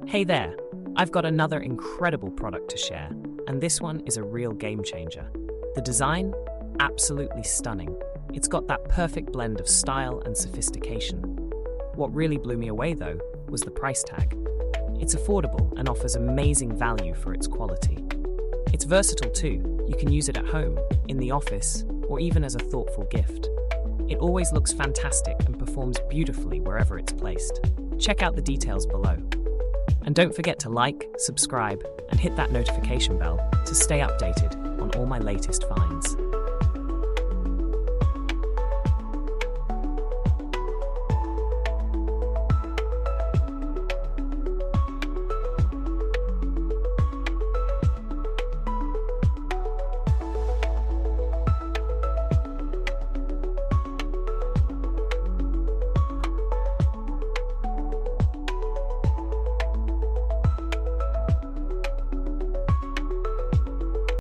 Hey there, I've got another incredible product to share, and this one is a real game changer. The design? Absolutely stunning. It's got that perfect blend of style and sophistication. What really blew me away, though, was the price tag. It's affordable and offers amazing value for its quality. It's versatile too. You can use it at home, in the office, or even as a thoughtful gift. It always looks fantastic and performs beautifully wherever it's placed. Check out the details below. And don't forget to like, subscribe, and hit that notification bell to stay updated on all my latest finds.